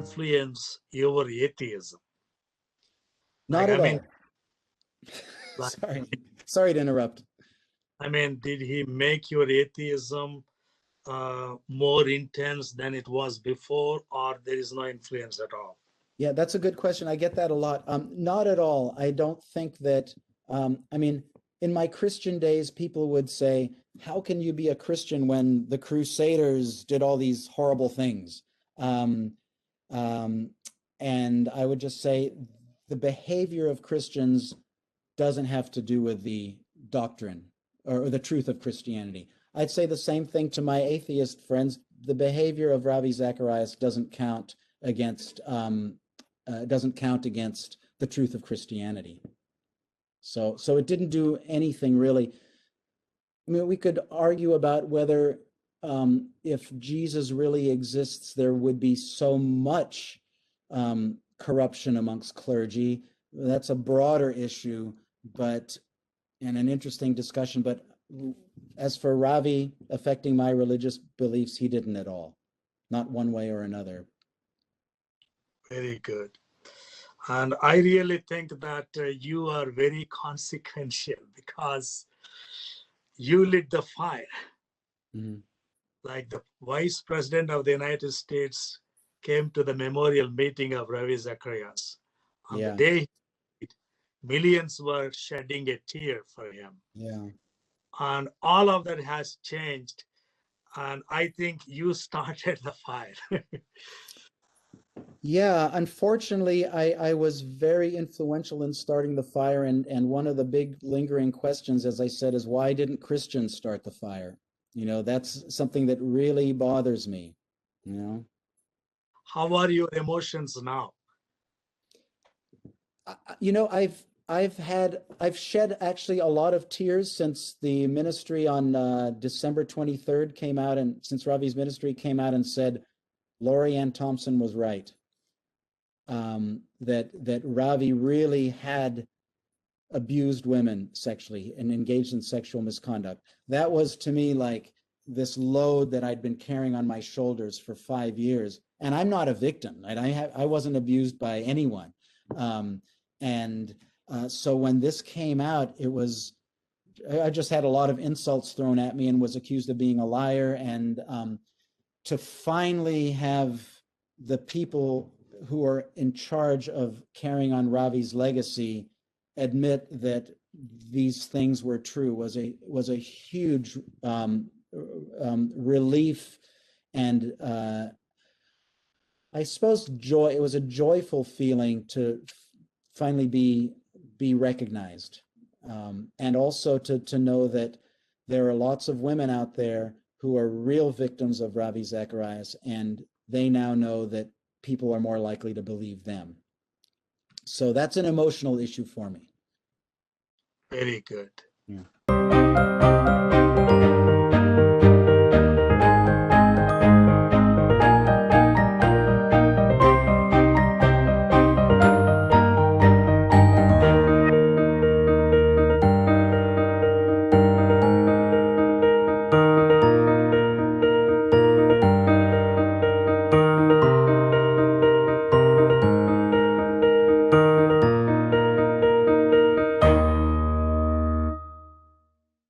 influence your atheism? Not Like, at all. like, Sorry to interrupt. did he make your atheism more intense than it was before, or there is no influence at all? Yeah, that's a good question. I get that a lot. Not at all. I don't think that, in my Christian days, people would say, how can you be a Christian when the Crusaders did all these horrible things? Um, and I would just say the behavior of Christians doesn't have to do with the doctrine or the truth of Christianity. I'd say the same thing to my atheist friends. The behavior of Ravi Zacharias doesn't count against the truth of Christianity. So it didn't do anything really. I mean, we could argue about whether if Jesus really exists, there would be so much corruption amongst clergy. That's a broader issue, and an interesting discussion. But as for Ravi affecting my religious beliefs, he didn't at all, not one way or another. Very good. And I really think that you are very consequential because you lit the fire. Mm-hmm. Like the Vice President of the United States came to the memorial meeting of Ravi Zacharias. On the day, millions were shedding a tear for him. Yeah. And all of that has changed. And I think you started the fire. Yeah, unfortunately, I was very influential in starting the fire. And one of the big lingering questions, as I said, is why didn't Christians start the fire? That's something that really bothers me, How are your emotions now? I've shed actually a lot of tears since the ministry on December 23rd came out, and since Ravi's ministry came out and said Lori Ann Thompson was right. That Ravi really had abused women sexually and engaged in sexual misconduct. That was to me like this load that I'd been carrying on my shoulders for 5 years. And I'm not a victim. Right? I wasn't abused by anyone. So when this came out, I just had a lot of insults thrown at me and was accused of being a liar. And to finally have the people who are in charge of carrying on Ravi's legacy admit that these things were true was a huge relief, and I suppose joy. It was a joyful feeling to finally be recognized, and also to know that there are lots of women out there who are real victims of Ravi Zacharias, and they now know that people are more likely to believe them. So that's an emotional issue for me. Very good. Yeah.